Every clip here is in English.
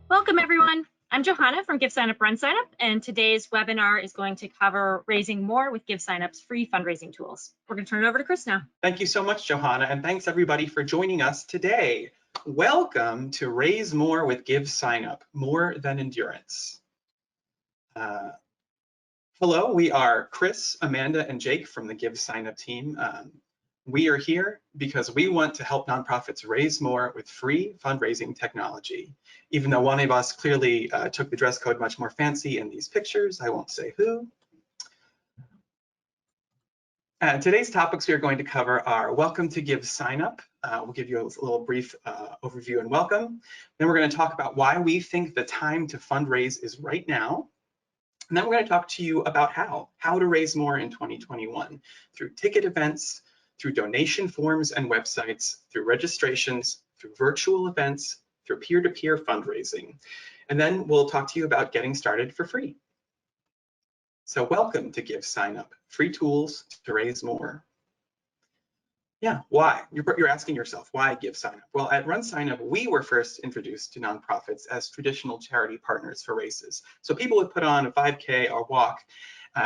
Welcome everyone. I'm Johanna from GiveSignup, RunSignup, and today's webinar is going to cover raising more with GiveSignup's free fundraising tools. We're going to turn it over to Chris now. Thank you so much, Johanna, and thanks everybody for joining us today. Welcome to Raise More with GiveSignup, more than endurance. Hello, we are Chris, Amanda, and Jake from the GiveSignup team. We are here because we want to help nonprofits raise more with free fundraising technology. Even though one of us clearly took the dress code much more fancy in these pictures, I won't say who. Today's topics we are going to cover are welcome to GiveSignup. We'll give you a little brief overview and welcome. Then we're going to talk about why we think the time to fundraise is right now. And then we're going to talk to you about how to raise more in 2021 through ticket events, through donation forms and websites, through registrations, through virtual events, through peer-to-peer fundraising. And then we'll talk to you about getting started for free. So welcome to GiveSignup, free tools to raise more. Yeah, why? You're asking yourself, why GiveSignup? Well, at RunSignup, we were first introduced to nonprofits as traditional charity partners for races. So people would put on a 5K or walk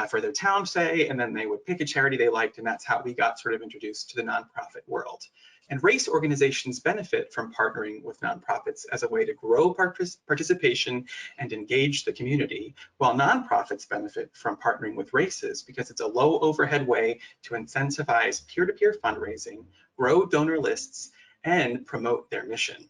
for their town, say, and then they would pick a charity they liked, and that's how we got sort of introduced to the nonprofit world. And race organizations benefit from partnering with nonprofits as a way to grow participation and engage the community, while nonprofits benefit from partnering with races because it's a low overhead way to incentivize peer-to-peer fundraising, grow donor lists, and promote their mission.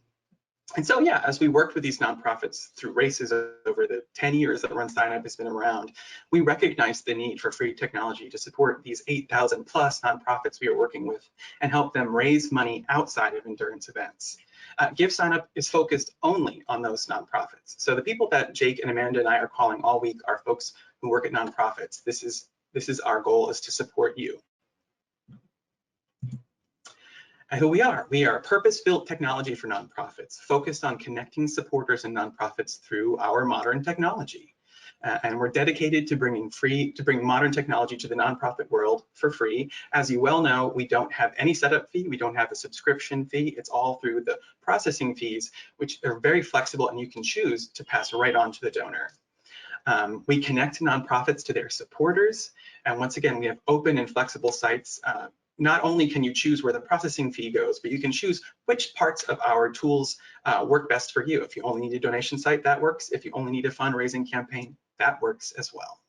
And so, yeah, as we worked with these nonprofits through races over the 10 years that RunSignup has been around, we recognized the need for free technology to support these 8,000 plus nonprofits we are working with and help them raise money outside of endurance events. GiveSignup is focused only on those nonprofits. So the people that Jake and Amanda and I are calling all week are folks who work at nonprofits. This is our goal, is to support you. And who we are a purpose-built technology for nonprofits, focused on connecting supporters and nonprofits through our modern technology. And we're dedicated to bring modern technology to the nonprofit world for free. As you well know, we don't have any setup fee, we don't have a subscription fee. It's all through the processing fees, which are very flexible, and you can choose to pass right on to the donor. We connect nonprofits to their supporters, and once again, we have open and flexible sites. Not only can you choose where the processing fee goes, but you can choose which parts of our tools work best for you. If you only need a donation site, that works. If you only need a fundraising campaign, that works as well.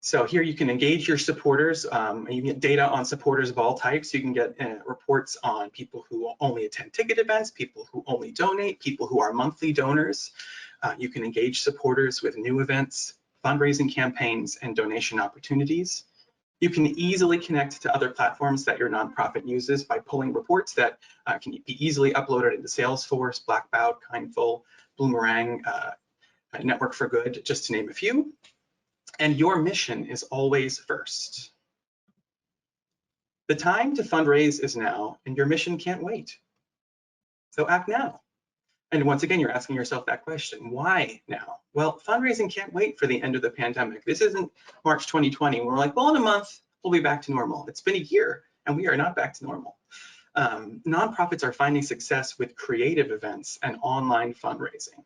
So here you can engage your supporters. You get data on supporters of all types. You can get reports on people who only attend ticket events, people who only donate, people who are monthly donors. You can engage supporters with new events, fundraising campaigns, and donation opportunities. You can easily connect to other platforms that your nonprofit uses by pulling reports that can be easily uploaded into Salesforce, Blackbout, Kindful, Bloomerang, Network for Good, just to name a few. And your mission is always first. The time to fundraise is now, and your mission can't wait. So act now. And once again, you're asking yourself that question, why now? Well, fundraising can't wait for the end of the pandemic. This isn't March 2020. We're like, well, in a month, we'll be back to normal. It's been a year, and we are not back to normal. Nonprofits are finding success with creative events and online fundraising.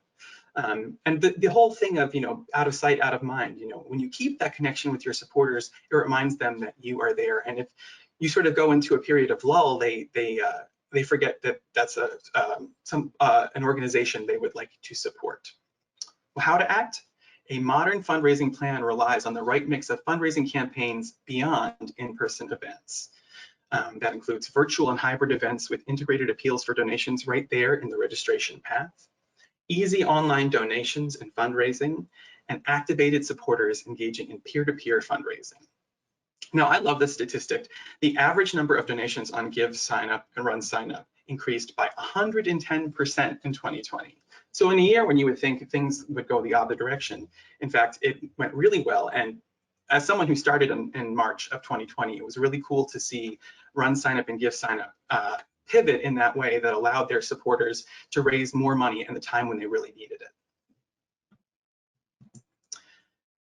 And the whole thing of, out of sight, out of mind, when you keep that connection with your supporters, it reminds them that you are there. And if you sort of go into a period of lull, they forget that that's an organization they would like to support. Well, how to act? A modern fundraising plan relies on the right mix of fundraising campaigns beyond in-person events. That includes virtual and hybrid events with integrated appeals for donations right there in the registration path, easy online donations and fundraising, and activated supporters engaging in peer-to-peer fundraising. Now, I love this statistic. The average number of donations on GiveSignup and RunSignup increased by 110% in 2020. So in a year when you would think things would go the other direction, in fact, it went really well. And as someone who started in March of 2020, it was really cool to see RunSignup and GiveSignup pivot in that way that allowed their supporters to raise more money in the time when they really needed it.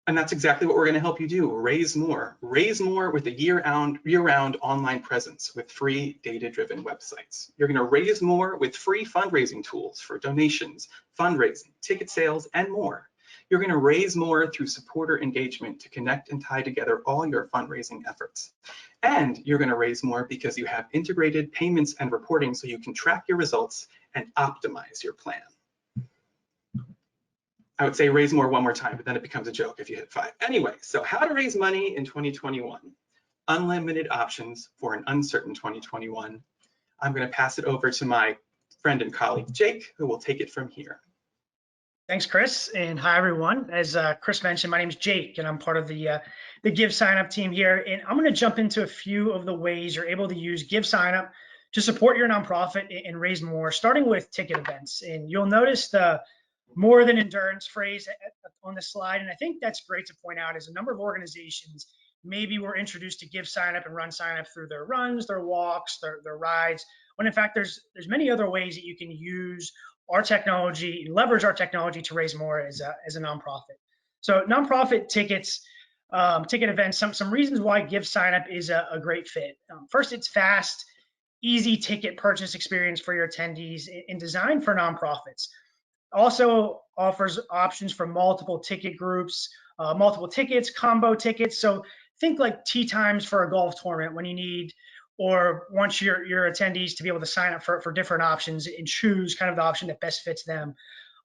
And that's exactly what we're going to help you do. Raise more with a year-round online presence with free data-driven websites. You're going to raise more with free fundraising tools for donations, fundraising, ticket sales, and more. You're going to raise more through supporter engagement to connect and tie together all your fundraising efforts. And you're going to raise more because you have integrated payments and reporting so you can track your results and optimize your plan. I would say raise more one more time, but then it becomes a joke if you hit 5. Anyway, so how to raise money in 2021. Unlimited options for an uncertain 2021. I'm going to pass it over to my friend and colleague, Jake, who will take it from here. Thanks, Chris, and hi, everyone. As Chris mentioned, my name is Jake, and I'm part of the GiveSignup team here, and I'm going to jump into a few of the ways you're able to use GiveSignup to support your nonprofit and raise more, starting with ticket events. And you'll notice the more than endurance phrase on the slide, and I think that's great to point out as a number of organizations maybe were introduced to GiveSignup and RunSignup through their runs, their walks, their rides, when in fact there's many other ways that you can use our technology, leverage our technology to raise more as a nonprofit. So nonprofit tickets, ticket events, some reasons why GiveSignup is a great fit. First, it's fast, easy ticket purchase experience for your attendees and designed for nonprofits. Also offers options for multiple ticket groups, multiple tickets, combo tickets. So think like tee times for a golf tournament when you need, or want your attendees to be able to sign up for different options and choose kind of the option that best fits them.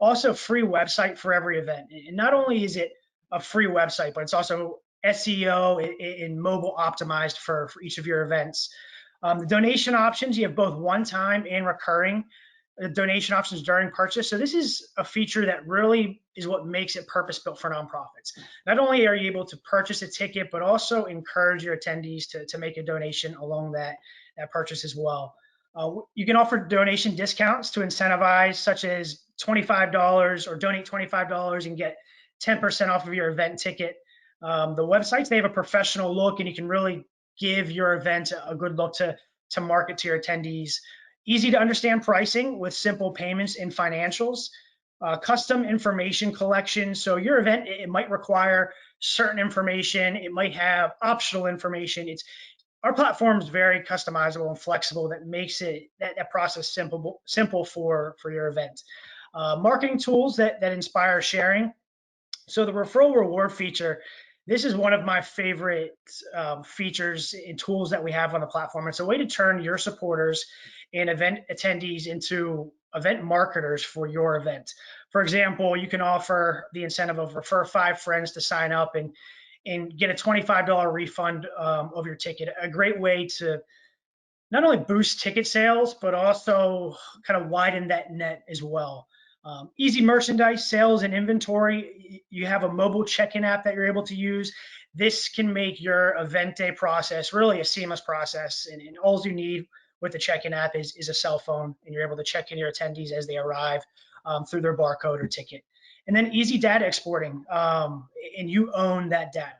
Also free website for every event. And not only is it a free website, but it's also SEO and mobile optimized for each of your events. The donation options, you have both one-time and recurring donation options during purchase. So this is a feature that really is what makes it purpose-built for nonprofits. Not only are you able to purchase a ticket, but also encourage your attendees to make a donation along that purchase as well. You can offer donation discounts to incentivize, such as $25 or donate $25 and get 10% off of your event ticket. The websites, they have a professional look, and you can really give your event a good look to market to your attendees. Easy to understand pricing with simple payments and financials. Custom information collection. So your event, it might require certain information. It might have optional information. Our platform is very customizable and flexible that makes it that process simple for your event. Marketing tools that inspire sharing. So the referral reward feature, this is one of my favorite features and tools that we have on the platform. It's a way to turn your supporters and event attendees into event marketers for your event. For example, you can offer the incentive of refer 5 friends to sign up and get a $25 refund of your ticket. A great way to not only boost ticket sales, but also kind of widen that net as well. Easy merchandise sales and inventory. You have a mobile check-in app that you're able to use. This can make your event day process really a seamless process, and all you need with the check-in app is a cell phone, and you're able to check in your attendees as they arrive through their barcode or ticket. And then easy data exporting, and you own that data.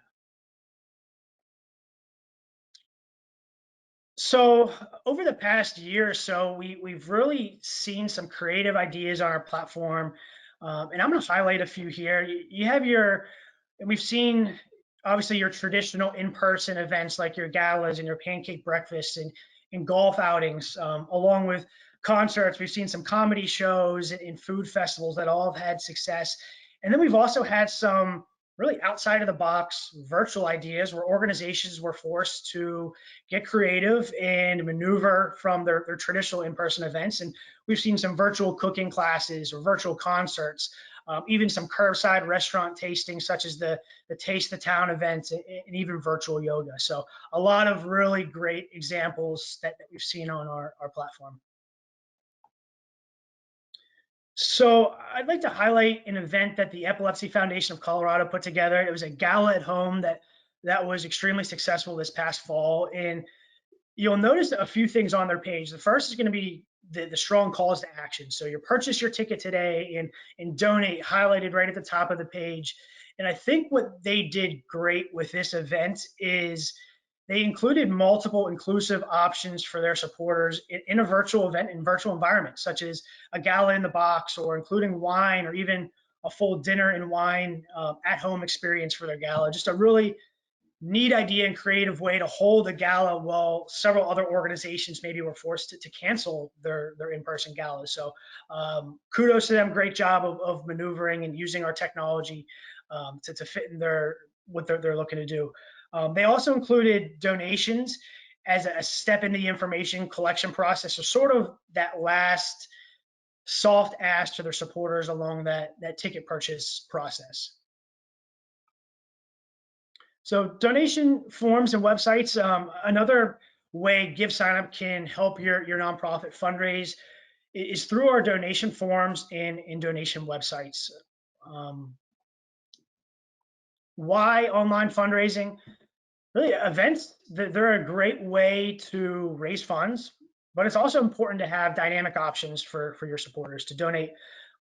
So over the past year or so, we've really seen some creative ideas on our platform, and I'm going to highlight a few here. You have and we've seen obviously your traditional in-person events like your galas and your pancake breakfasts and golf outings, along with concerts. We've seen some comedy shows and food festivals that all have had success. And then we've also had some really outside of the box virtual ideas where organizations were forced to get creative and maneuver from their traditional in-person events. And we've seen some virtual cooking classes or virtual concerts, even some curbside restaurant tastings such as the Taste the Town events and even virtual yoga. So a lot of really great examples that we've seen on our platform. So I'd like to highlight an event that the Epilepsy Foundation of Colorado put together. It was a gala at home that was extremely successful this past fall. And you'll notice a few things on their page. The first is going to be the strong calls to action. So you purchase your ticket today and donate, highlighted right at the top of the page. And I think what they did great with this event is they included multiple inclusive options for their supporters in a virtual event in virtual environments, such as a gala in the box or including wine or even a full dinner and wine at-home experience for their gala. Just a really neat idea and creative way to hold a gala while several other organizations maybe were forced to cancel their in-person galas. So kudos to them. Great job of maneuvering and using our technology to fit in what they're looking to do. They also included donations as a step in the information collection process, so sort of that last soft ask to their supporters along that ticket purchase process. So donation forms and websites. Another way GiveSignup can help your nonprofit fundraise is through our donation forms and donation websites. Why online fundraising? Really, events, they're a great way to raise funds, but it's also important to have dynamic options for your supporters to donate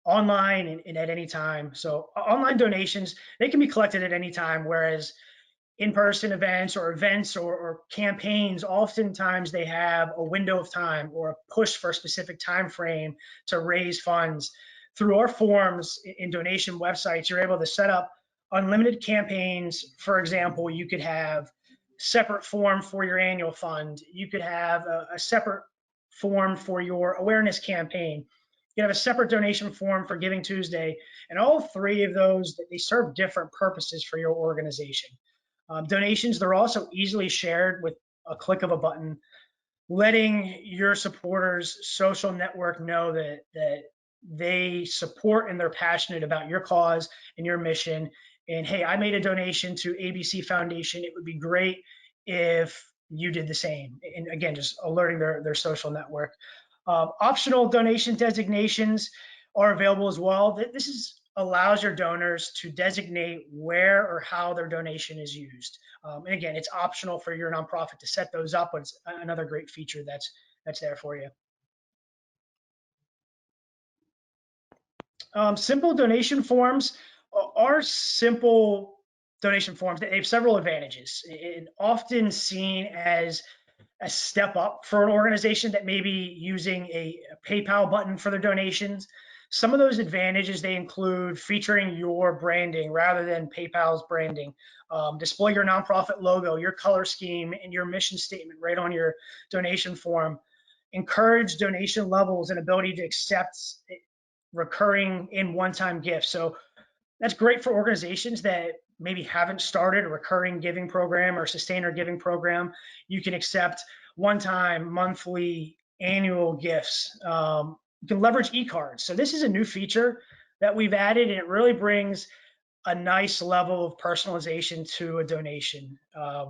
online and at any time. So online donations, they can be collected at any time, whereas in-person events or campaigns, oftentimes they have a window of time or a push for a specific time frame to raise funds. Through our forms and donation websites, you're able to set up unlimited campaigns. For example, you could have separate form for your annual fund. You could have a separate form for your awareness campaign. You have a separate donation form for Giving Tuesday, and all three of those, they serve different purposes for your organization. Donations, they're also easily shared with a click of a button, letting your supporters' social network know that they support and they're passionate about your cause and your mission. And hey, I made a donation to ABC Foundation. It would be great if you did the same. And again, just alerting their social network. Optional donation designations are available as well. This allows your donors to designate where or how their donation is used. And again, it's optional for your nonprofit to set those up, but it's another great feature that's there for you. Simple donation forms are simple donation forms. They have several advantages, and often seen as a step up for an organization that may be using a PayPal button for their donations. Some of those advantages, they include featuring your branding rather than PayPal's branding. Display your nonprofit logo, your color scheme, and your mission statement right on your donation form. Encourage donation levels and ability to accept recurring and one-time gifts. So that's great for organizations that maybe haven't started a recurring giving program or sustainer giving program. You can accept one-time, monthly, annual gifts. You can leverage e-cards. So this is a new feature that we've added, and it really brings a nice level of personalization to a donation.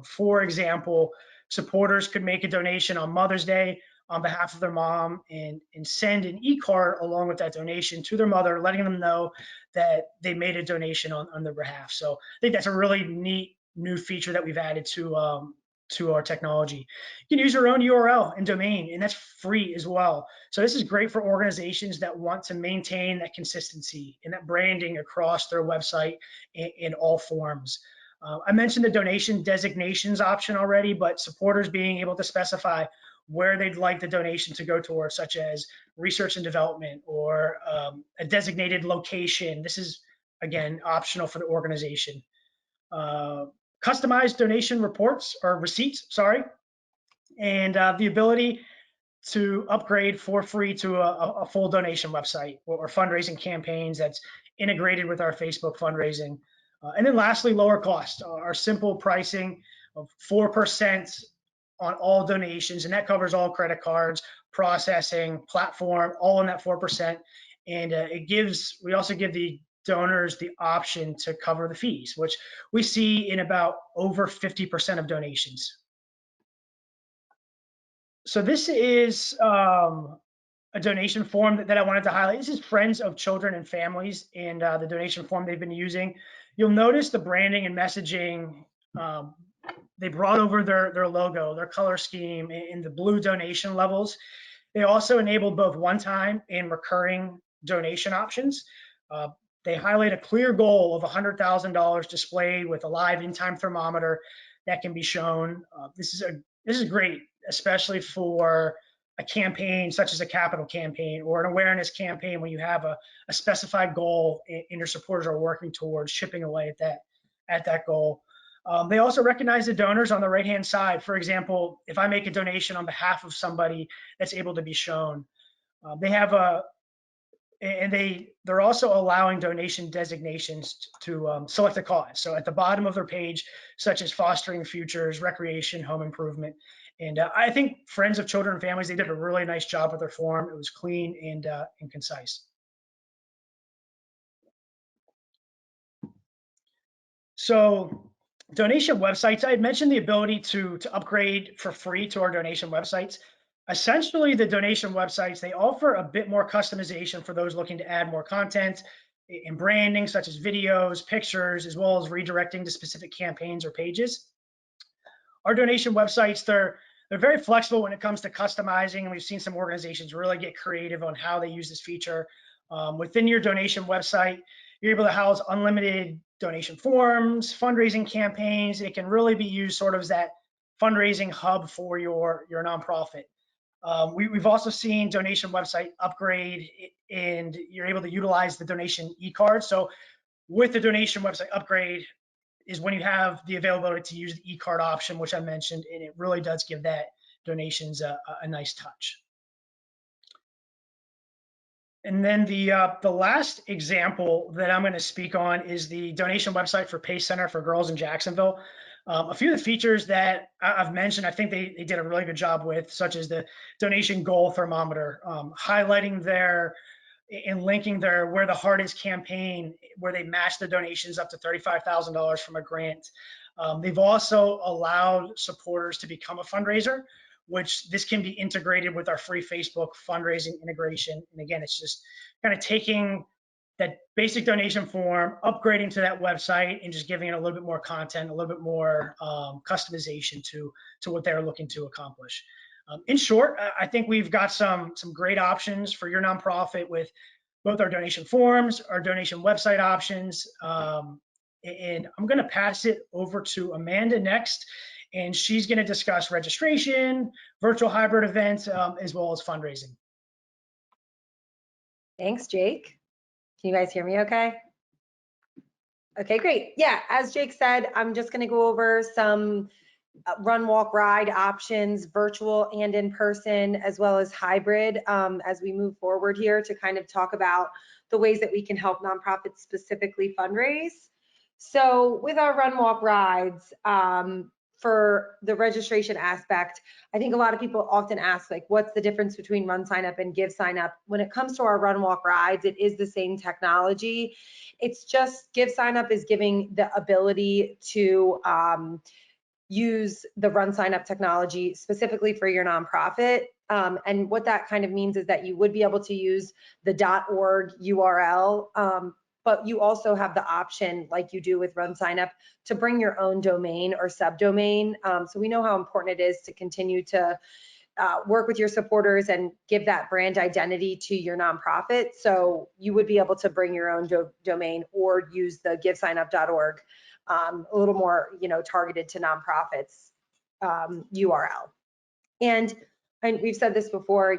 For example, supporters could make a donation on Mother's Day on behalf of their mom and send an e-card along with that donation to their mother, letting them know that they made a donation on their behalf. So I think that's a really neat new feature that we've added to our technology. You can use your own URL and domain, and that's free as well. So this is great for organizations that want to maintain that consistency and that branding across their website in all forms. I mentioned the donation designations option already, but supporters being able to specify where they'd like the donation to go towards, such as research and development or a designated location. This is, again, optional for the organization. Customized donation reports or receipts, sorry, and the ability to upgrade for free to a full donation website or fundraising campaigns that's integrated with our Facebook fundraising. And then lastly, lower cost. Our simple pricing of 4% on all donations, and that covers all credit cards, processing, platform, all in that 4%. And we also give the donors the option to cover the fees, which we see in about over 50% of donations. So this is a donation form that I wanted to highlight. This is Friends of Children and Families, and the donation form they've been using. You'll notice the branding and messaging. They brought over their logo, their color scheme, and the blue donation levels. They also enabled both one-time and recurring donation options. They highlight a clear goal of $100,000 displayed with a live in-time thermometer that can be shown. This is great, especially for, a campaign such as a capital campaign or an awareness campaign when you have a specified goal and your supporters are working towards chipping away at that goal. They also recognize the donors on the right-hand side. For example, if I make a donation on behalf of somebody, that's able to be shown. They're also allowing donation designations to select a cause. So at the bottom of their page, such as fostering futures, recreation, home improvement. And I think Friends of Children and Families, they did a really nice job with their form. It was clean and concise. So donation websites, I had mentioned the ability to upgrade for free to our donation websites. Essentially, the donation websites, they offer a bit more customization for those looking to add more content and branding, such as videos, pictures, as well as redirecting to specific campaigns or pages. Our donation websites, they're very flexible when it comes to customizing, and we've seen some organizations really get creative on how they use this feature. Within your donation website, you're able to house unlimited donation forms, fundraising campaigns. It can really be used sort of as that fundraising hub for your nonprofit. We've also seen donation website upgrade, and you're able to utilize the donation e-card. So with the donation website upgrade is when you have the availability to use the e-card option, which I mentioned, and it really does give that donations a nice touch. And then the last example that I'm going to speak on is the donation website for Pace Center for Girls in Jacksonville. A few of the features that I've mentioned, I think they did a really good job with, such as the donation goal thermometer, highlighting and linking their Where the Heart Is campaign, where they match the donations up to $35,000 from a grant. They've also allowed supporters to become a fundraiser, which this can be integrated with our free Facebook fundraising integration. And again, it's just kind of taking that basic donation form, upgrading to that website, and just giving it a little bit more content, a little bit more customization to what they're looking to accomplish. In short, I think we've got some great options for your nonprofit with both our donation forms, our donation website options, and I'm going to pass it over to Amanda next, and she's going to discuss registration, virtual hybrid events, as well as fundraising. Thanks, Jake. Can you guys hear me okay? Okay, great. Yeah, as Jake said, I'm just going to go over some run, walk, ride options, virtual and in person, as well as hybrid, as we move forward here to kind of talk about the ways that we can help nonprofits specifically fundraise. So with our run, walk, rides, for the registration aspect, I think a lot of people often ask, like, what's the difference between RunSignup and GiveSignup? When it comes to our run, walk, rides, it is the same technology. It's just GiveSignup is giving the ability to use the RunSignup technology specifically for your nonprofit. And what that kind of means is that you would be able to use the .org URL, but you also have the option, like you do with RunSignup, to bring your own domain or subdomain. So we know how important it is to continue to work with your supporters and give that brand identity to your nonprofit. So you would be able to bring your own domain or use the GiveSignup.org, a little more, targeted to nonprofits URL. And we've said this before,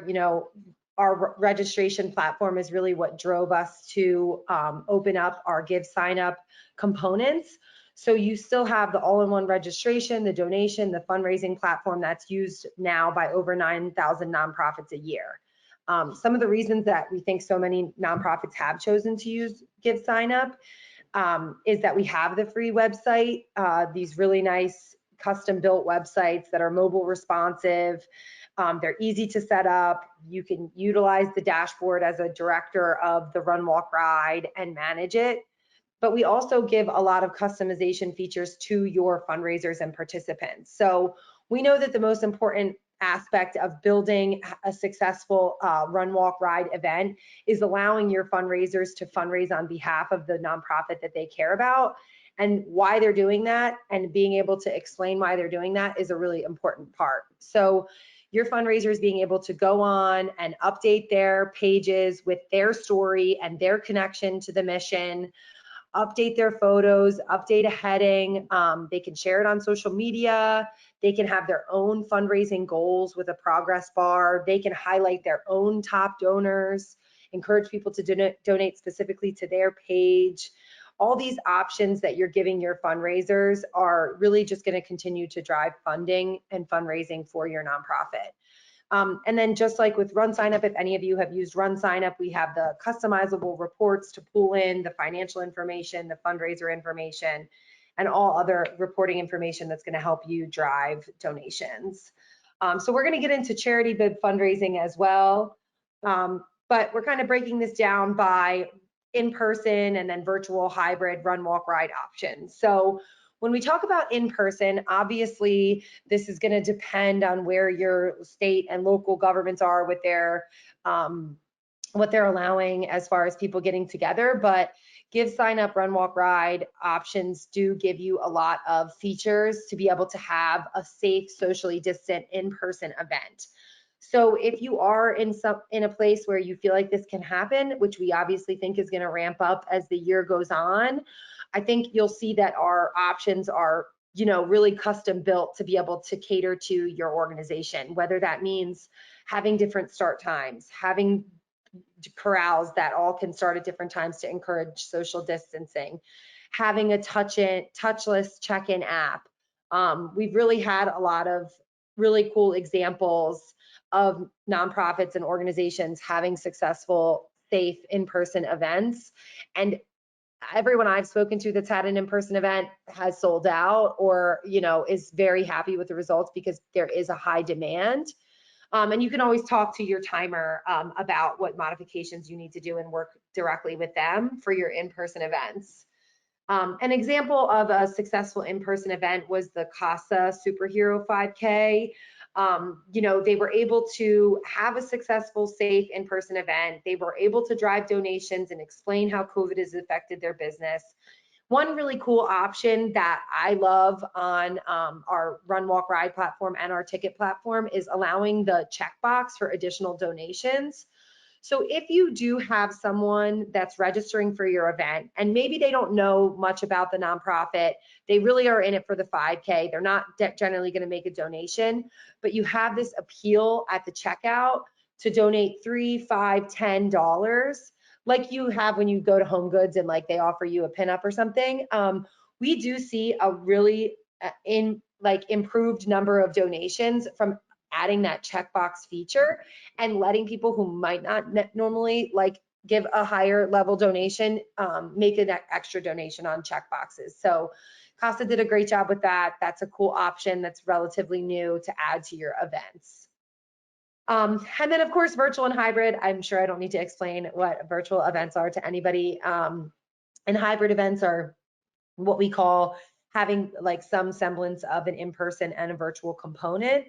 our registration platform is really what drove us to open up our GiveSignup components. So you still have the all-in-one registration, the donation, the fundraising platform that's used now by over 9,000 nonprofits a year. Some of the reasons that we think so many nonprofits have chosen to use GiveSignup is that we have the free website, these really nice custom-built websites that are mobile responsive. They're easy to set up. You can utilize the dashboard as a director of the run, walk, ride and manage it. But we also give a lot of customization features to your fundraisers and participants. So we know that the most important aspect of building a successful run, walk, ride event is allowing your fundraisers to fundraise on behalf of the nonprofit that they care about. And why they're doing that and being able to explain why they're doing that is a really important part. So your fundraisers being able to go on and update their pages with their story and their connection to the mission, update their photos, update a heading. They can share it on social media. They can have their own fundraising goals with a progress bar. They can highlight their own top donors, encourage people to donate specifically to their page. All these options that you're giving your fundraisers are really just going to continue to drive funding and fundraising for your nonprofit. And then just like with RunSignup, if any of you have used RunSignup, we have the customizable reports to pull in the financial information, the fundraiser information, and all other reporting information that's going to help you drive donations. So we're going to get into charity bid fundraising as well, but we're kind of breaking this down by in-person and then virtual, hybrid, run, walk, ride options. So when we talk about in-person, obviously this is going to depend on where your state and local governments are with their what they're allowing as far as people getting together. But GiveSignup's Run, Walk, Ride options do give you a lot of features to be able to have a safe, socially distant in-person event. So if you are in a place where you feel like this can happen, which we obviously think is going to ramp up as the year goes on, I think you'll see that our options are, you know, really custom built to be able to cater to your organization, whether that means having different start times, having corrals that all can start at different times to encourage social distancing, having a touchless check-in app. We've really had a lot of really cool examples of nonprofits and organizations having successful, safe in-person events. And everyone I've spoken to that's had an in-person event has sold out, or, you know, is very happy with the results because there is a high demand. And you can always talk to your timer about what modifications you need to do and work directly with them for your in-person events. An example of a successful in-person event was the CASA Superhero 5K. You know, they were able to have a successful, safe in-person event. They were able to drive donations and explain how COVID has affected their business. One really cool option that I love on our Run, Walk, Ride platform and our ticket platform is allowing the checkbox for additional donations. So if you do have someone that's registering for your event and maybe they don't know much about the nonprofit, they really are in it for the 5K, they're not generally going to make a donation, but you have this appeal at the checkout to donate $3, $5, $10, like you have when you go to Home Goods and like they offer you a pinup or something. We do see a really improved number of donations from adding that checkbox feature and letting people who might not normally like give a higher level donation make an extra donation on checkboxes. So CASA did a great job with that. That's a cool option that's relatively new to add to your events. And then of course, virtual and hybrid. I'm sure I don't need to explain what virtual events are to anybody. And hybrid events are what we call having like some semblance of an in-person and a virtual component.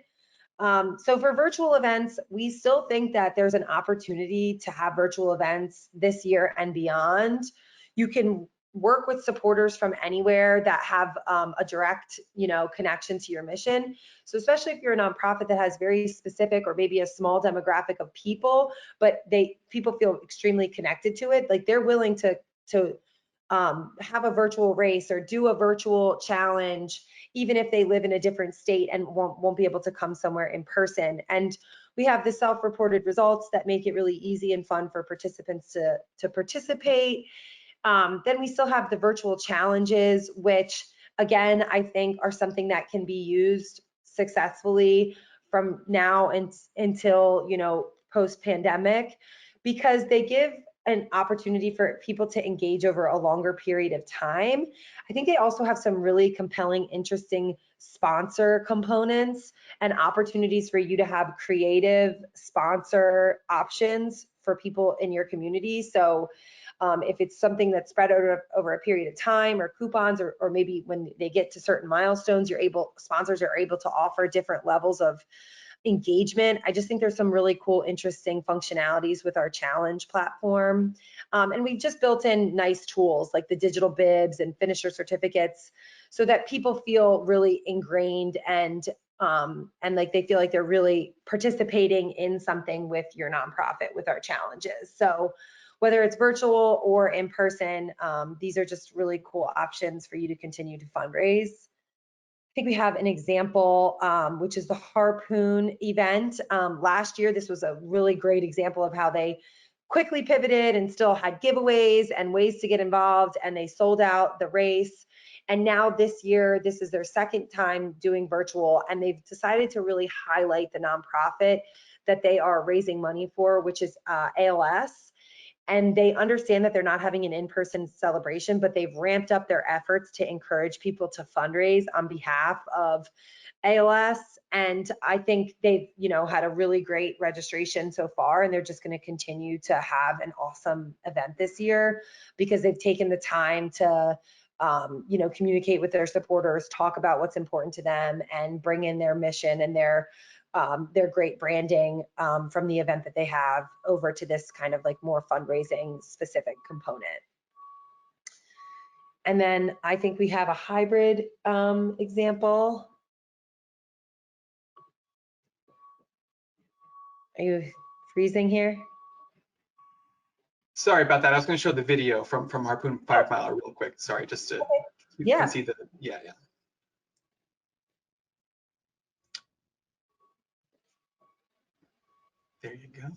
So for virtual events, we still think that there's an opportunity to have virtual events this year and beyond. You can work with supporters from anywhere that have a direct, you know, connection to your mission. So especially if you're a nonprofit that has very specific or maybe a small demographic of people, but people feel extremely connected to it, like they're willing to have a virtual race or do a virtual challenge, even if they live in a different state and won't be able to come somewhere in person. And we have the self-reported results that make it really easy and fun for participants to participate. Then we still have the virtual challenges, which again, I think are something that can be used successfully from now until, you know, post-pandemic, because they give an opportunity for people to engage over a longer period of time. I think they also have some really compelling, interesting sponsor components and opportunities for you to have creative sponsor options for people in your community. So if it's something that's spread over a period of time, or coupons, or maybe when they get to certain milestones, sponsors are able to offer different levels of engagement. I just think there's some really cool, interesting functionalities with our challenge platform. And we just built in nice tools like the digital bibs and finisher certificates so that people feel really ingrained and like they feel like they're really participating in something with your nonprofit with our challenges. So whether it's virtual or in person, these are just really cool options for you to continue to fundraise. think we have an example, which is the Harpoon event. Last year, this was a really great example of how they quickly pivoted and still had giveaways and ways to get involved, and they sold out the race. And now this year, this is their second time doing virtual, and they've decided to really highlight the nonprofit that they are raising money for, which is ALS. And they understand that they're not having an in-person celebration, but they've ramped up their efforts to encourage people to fundraise on behalf of ALS. And I think they've, had a really great registration so far, and they're just going to continue to have an awesome event this year because they've taken the time to, communicate with their supporters, talk about what's important to them, and bring in their mission and their great branding from the event that they have over to this kind of like more fundraising specific component. And then I think we have a hybrid example. Are you freezing here? Sorry about that. I was going to show the video from Harpoon 5 Miler real quick. Sorry, just to you can see the yeah. There you go.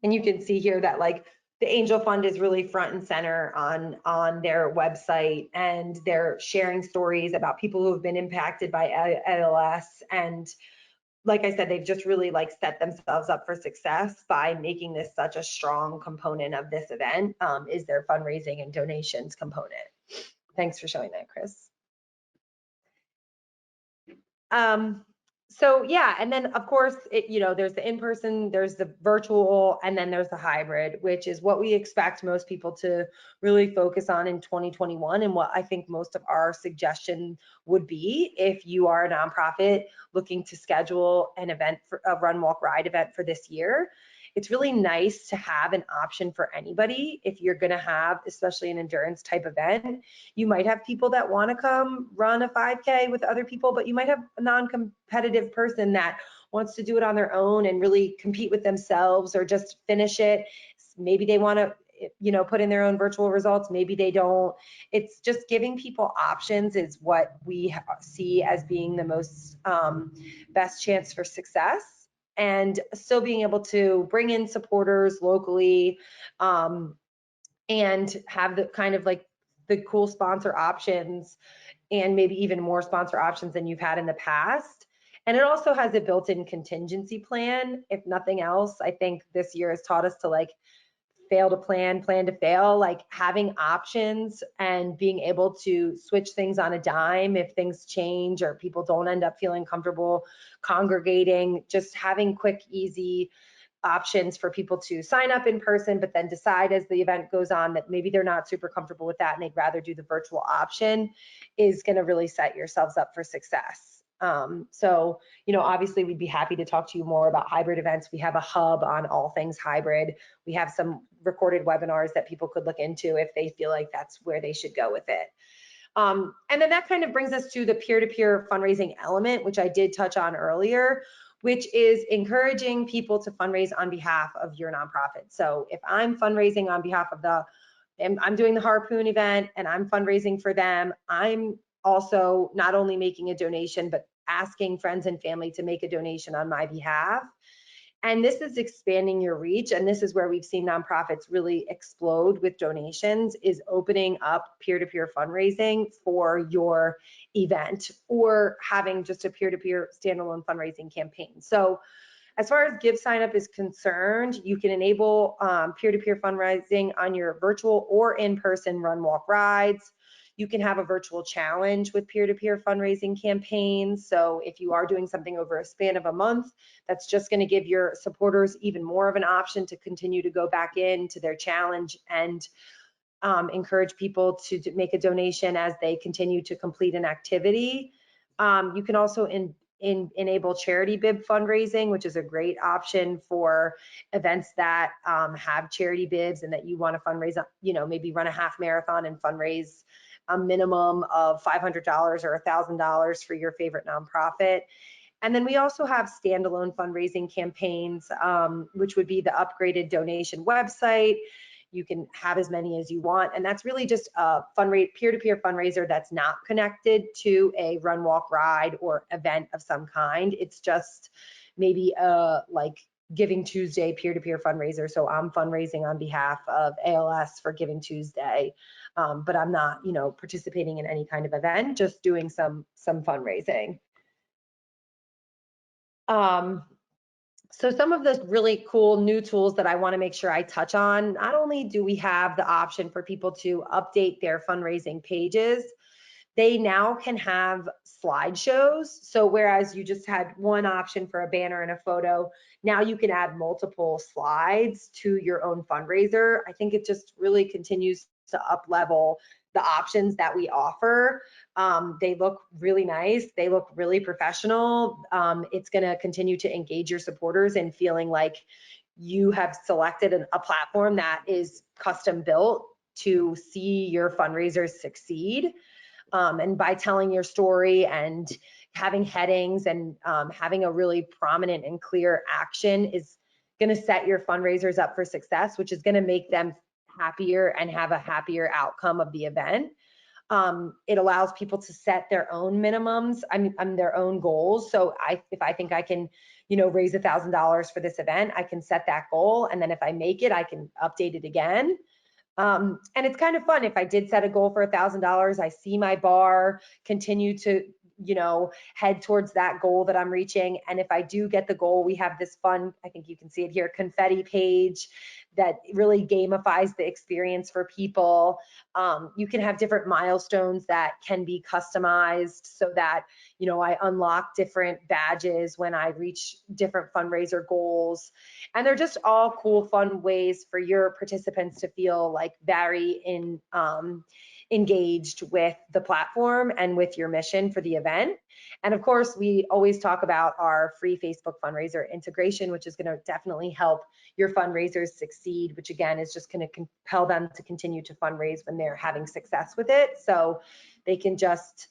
And you can see here that like the Angel Fund is really front and center on their website, and they're sharing stories about people who have been impacted by ALS. And like I said, they've just really like set themselves up for success by making this such a strong component of this event, is their fundraising and donations component. Thanks for showing that, Chris. So yeah, and then of course, there's the in-person, there's the virtual, and then there's the hybrid, which is what we expect most people to really focus on in 2021, and what I think most of our suggestion would be if you are a nonprofit looking to schedule an event, for a run, walk, ride event for this year. It's really nice to have an option for anybody. If you're going to have, especially an endurance type event, you might have people that want to come run a 5K with other people, but you might have a non-competitive person that wants to do it on their own and really compete with themselves or just finish it. Maybe they want to put in their own virtual results. Maybe they don't. It's just giving people options is what we see as being the most best chance for success. And still being able to bring in supporters locally, and have the kind of like the cool sponsor options, and maybe even more sponsor options than you've had in the past. And it also has a built-in contingency plan. If nothing else, I think this year has taught us to like fail to plan to fail, like having options and being able to switch things on a dime if things change or people don't end up feeling comfortable congregating. Just having quick, easy options for people to sign up in person, but then decide as the event goes on that maybe they're not super comfortable with that and they'd rather do the virtual option, is going to really set yourselves up for success. So, obviously we'd be happy to talk to you more about hybrid events. We have a hub on all things hybrid. We have some recorded webinars that people could look into if they feel like that's where they should go with it. And then that kind of brings us to the peer-to-peer fundraising element, which I did touch on earlier, which is encouraging people to fundraise on behalf of your nonprofit. So if I'm fundraising on behalf of I'm doing the Harpoon event and I'm fundraising for them, I'm also not only making a donation, but asking friends and family to make a donation on my behalf. And this is expanding your reach. And this is where we've seen nonprofits really explode with donations, is opening up peer-to-peer fundraising for your event, or having just a peer-to-peer standalone fundraising campaign. So as far as GiveSignup is concerned, you can enable peer-to-peer fundraising on your virtual or in-person run, walk, rides. You can have a virtual challenge with peer-to-peer fundraising campaigns. So if you are doing something over a span of a month, that's just going to give your supporters even more of an option to continue to go back into their challenge and encourage people to make a donation as they continue to complete an activity. You can also enable charity bib fundraising, which is a great option for events that have charity bibs and that you want to fundraise, maybe run a half marathon and fundraise a minimum of $500 or $1,000 for your favorite nonprofit. And then we also have standalone fundraising campaigns, which would be the upgraded donation website. You can have as many as you want. And that's really just a peer-to-peer fundraiser that's not connected to a run, walk, ride or event of some kind. It's just maybe like Giving Tuesday peer-to-peer fundraiser. So I'm fundraising on behalf of ALS for Giving Tuesday, but I'm not, participating in any kind of event, just doing some fundraising. So some of the really cool new tools that I want to make sure I touch on, not only do we have the option for people to update their fundraising pages, they now can have slideshows. So whereas you just had one option for a banner and a photo, now you can add multiple slides to your own fundraiser. I think it just really continues to up-level the options that we offer. They look really nice. They look really professional. It's going to continue to engage your supporters in feeling like you have selected a platform that is custom built to see your fundraisers succeed. And by telling your story and having headings and having a really prominent and clear action is going to set your fundraisers up for success, which is going to make them happier and have a happier outcome of the event. It allows people to set their own minimums, their own goals. So if I think I can, raise $1,000 for this event, I can set that goal. And then if I make it, I can update it again. And it's kind of fun. If I did set a goal for $1,000, I see my bar continue to, head towards that goal that I'm reaching. And if I do get the goal, we have this fun, I think you can see it here, confetti page that really gamifies the experience for people. You can have different milestones that can be customized so that, I unlock different badges when I reach different fundraiser goals. And they're just all cool, fun ways for your participants to feel like very engaged with the platform and with your mission for the event. And of course, we always talk about our free Facebook fundraiser integration, which is going to definitely help your fundraisers succeed, which again is just going to compel them to continue to fundraise when they're having success with it. So they can just,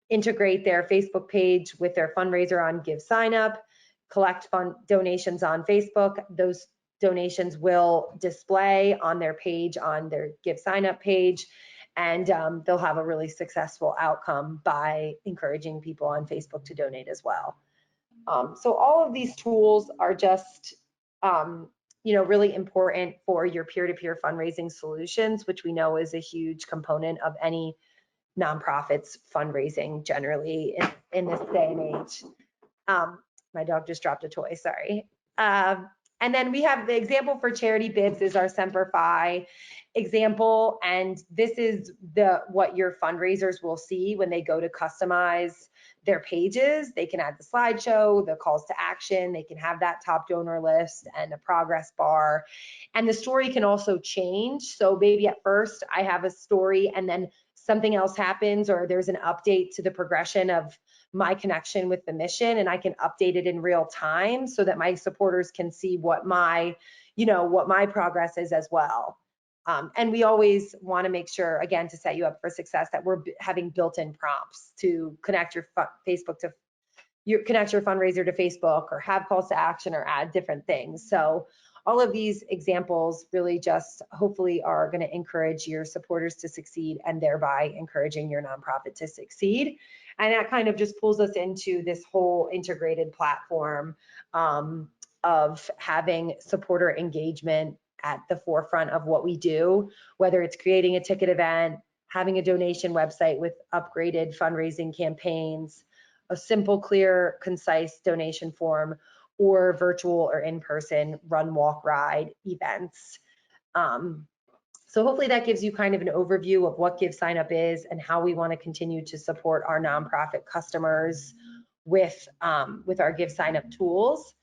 integrate their Facebook page with their fundraiser on GiveSignup, collect donations on Facebook. Those donations will display on their page, on their GiveSignup page, and they'll have a really successful outcome by encouraging people on Facebook to donate as well. So all of these tools are just, really important for your peer-to-peer fundraising solutions, which we know is a huge component of any nonprofits fundraising generally in this day and age. My dog just dropped a toy, sorry. And then we have the example for charity bits is our Semper Fi example. And this is what your fundraisers will see when they go to customize their pages. They can add the slideshow, the calls to action, they can have that top donor list and a progress bar. And the story can also change. So maybe at first I have a story and then something else happens or there's an update to the progression of my connection with the mission, and I can update it in real time so that my supporters can see what my progress is as well. And we always want to make sure, again, to set you up for success, that we're having built-in prompts to connect your fundraiser to Facebook, or have calls to action, or add different things. So all of these examples really just hopefully are going to encourage your supporters to succeed, and thereby encouraging your nonprofit to succeed. And that kind of just pulls us into this whole integrated platform of having supporter engagement at the forefront of what we do, whether it's creating a ticket event, having a donation website with upgraded fundraising campaigns, a simple, clear, concise donation form, or virtual or in-person run, walk, ride events. So hopefully that gives you kind of an overview of what GiveSignup is and how we want to continue to support our nonprofit customers with our GiveSignup tools.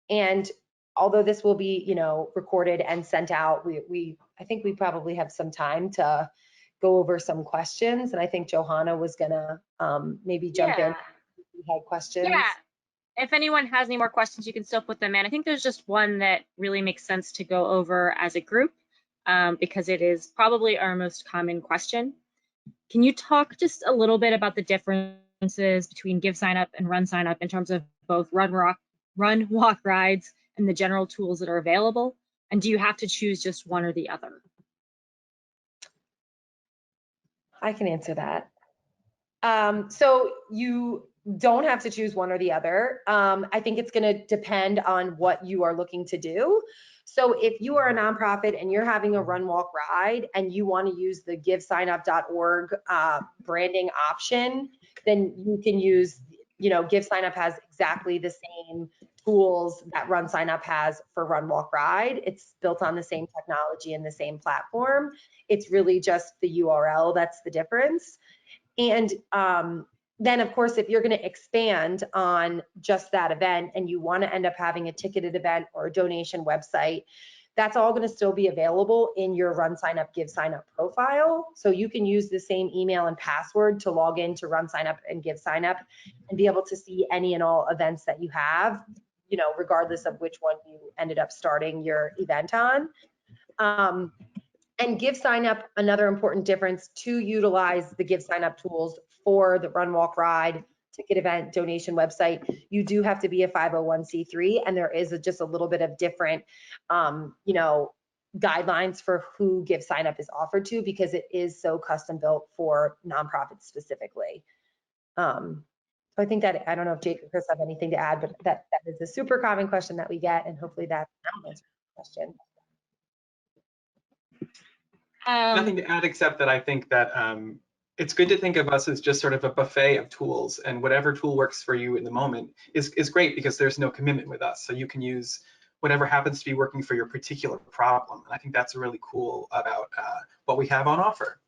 And although this will be, recorded and sent out, I think we probably have some time to go over some questions. And I think Johanna was gonna maybe jump in if you had questions. Yeah. If anyone has any more questions, you can still put them in. I think there's just one that really makes sense to go over as a group, because it is probably our most common question. Can you talk just a little bit about the differences between GiveSignup and RunSignup in terms of both run, walk, rides and the general tools that are available? And do you have to choose just one or the other? I can answer that. So you don't have to choose one or the other. I think it's going to depend on what you are looking to do. So if you are a nonprofit and you're having a run, walk, ride, and you want to use the GiveSignup.org branding option, then you can use, GiveSignup has exactly the same tools that RunSignup has for Run, Walk, Ride. It's built on the same technology and the same platform. It's really just the URL that's the difference. And then, of course, if you're going to expand on just that event and you want to end up having a ticketed event or a donation website, that's all going to still be available in your RunSignup GiveSignup profile. So you can use the same email and password to log in to RunSignup and GiveSignup and be able to see any and all events that you have, regardless of which one you ended up starting your event on. And GiveSignup, another important difference to utilize the GiveSignup tools for the Run, Walk, Ride, ticket event, donation website, you do have to be a 501c3, and there is just a little bit of different, guidelines for who GiveSignup is offered to, because it is so custom built for nonprofits specifically. So I think that, I don't know if Jake or Chris have anything to add, but that is a super common question that we get, and hopefully that answers the question. Nothing to add except that I think that it's good to think of us as just sort of a buffet of tools, and whatever tool works for you in the moment is great, because there's no commitment with us. So you can use whatever happens to be working for your particular problem. And I think that's really cool about what we have on offer.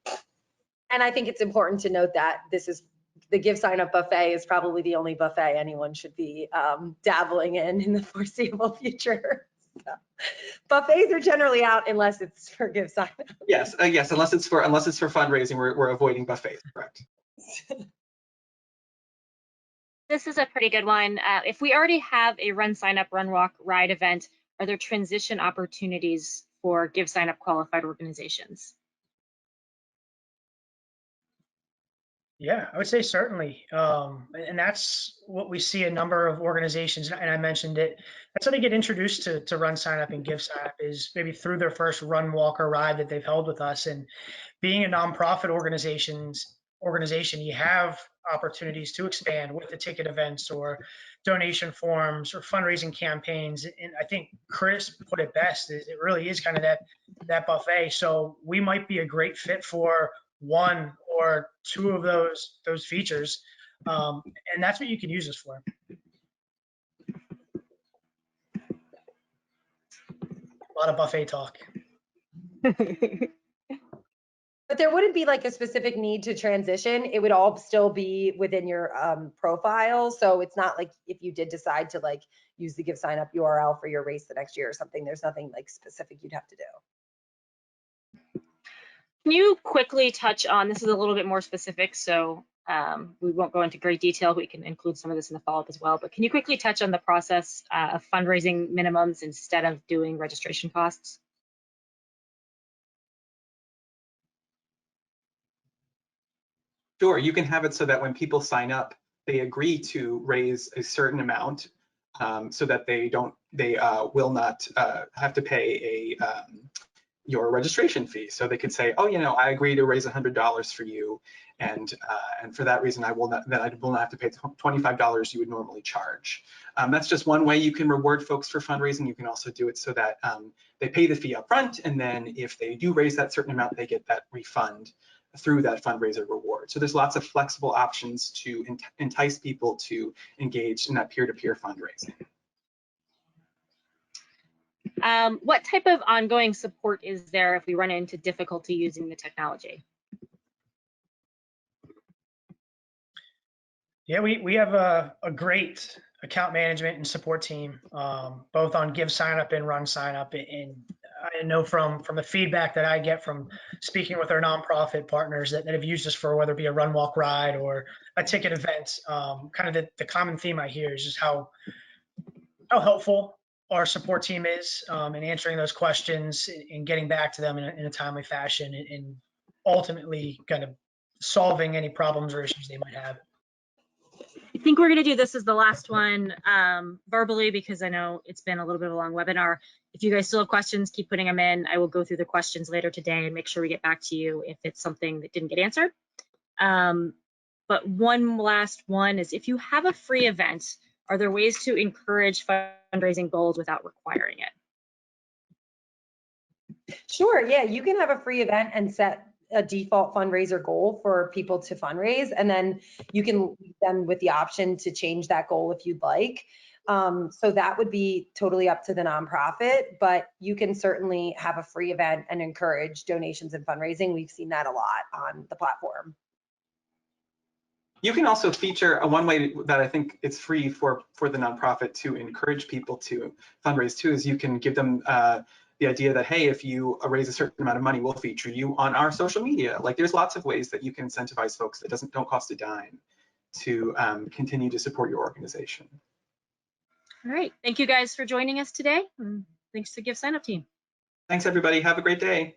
And I think it's important to note that this is the GiveSignup buffet is probably the only buffet anyone should be dabbling in the foreseeable future. So, buffets are generally out unless it's for GiveSignup. Yes, yes, unless it's for fundraising, we're avoiding buffets, correct? This is a pretty good one. If we already have a RunSignup, Run, Walk, Ride event, are there transition opportunities for GiveSignup qualified organizations? Yeah, I would say certainly. And that's what we see a number of organizations, and I mentioned it, that's how they get introduced to RunSignup and GiveSignup, is maybe through their first run, walk, or ride that they've held with us. And being a nonprofit organization, you have opportunities to expand with the ticket events or donation forms or fundraising campaigns. And I think Chris put it best, is it really is kind of that buffet. So we might be a great fit for one or two of those features, and that's what you can use this for. A lot of buffet talk. But there wouldn't be like a specific need to transition. It would all still be within your profile. So it's not like if you did decide to like use the GiveSignup URL for your race the next year or something, there's nothing like specific you'd have to do. Can you quickly touch on, this is a little bit more specific, so we won't go into great detail. We can include some of this in the follow-up as well, but can you quickly touch on the process of fundraising minimums instead of doing registration costs? Sure, you can have it so that when people sign up, they agree to raise a certain amount, so that they will not have to pay your registration fee. So they could say, oh, I agree to raise $100 for you, and for that reason, I will not have to pay $25 you would normally charge. That's just one way you can reward folks for fundraising. You can also do it so that they pay the fee up front, and then if they do raise that certain amount, they get that refund through that fundraiser reward. So there's lots of flexible options to entice people to engage in that peer-to-peer fundraising. What type of ongoing support is there if we run into difficulty using the technology? Yeah, we have a great account management and support team, both on GiveSignup and RunSignup. And I know from the feedback that I get from speaking with our nonprofit partners that have used us for whether it be a run, walk, ride or a ticket event, kind of the common theme I hear is just how helpful our support team is in answering those questions and getting back to them in a timely fashion, and ultimately kind of solving any problems or issues they might have. I think we're going to do this as the last one verbally, because I know it's been a little bit of a long webinar. If you guys still have questions, keep putting them in. I will go through the questions later today and make sure we get back to you if it's something that didn't get answered. But one last one is, if you have a free event, are there ways to encourage fundraising goals without requiring it? Sure, yeah, you can have a free event and set a default fundraiser goal for people to fundraise, and then you can leave them with the option to change that goal if you'd like. So that would be totally up to the nonprofit, but you can certainly have a free event and encourage donations and fundraising. We've seen that a lot on the platform. You can also feature one way that I think it's free for the nonprofit to encourage people to fundraise too, is you can give them the idea that, hey, if you raise a certain amount of money, we'll feature you on our social media. Like, there's lots of ways that you can incentivize folks that don't cost a dime to continue to support your organization. All right, thank you guys for joining us today. Thanks to GiveSignup's team. Thanks, everybody. Have a great day.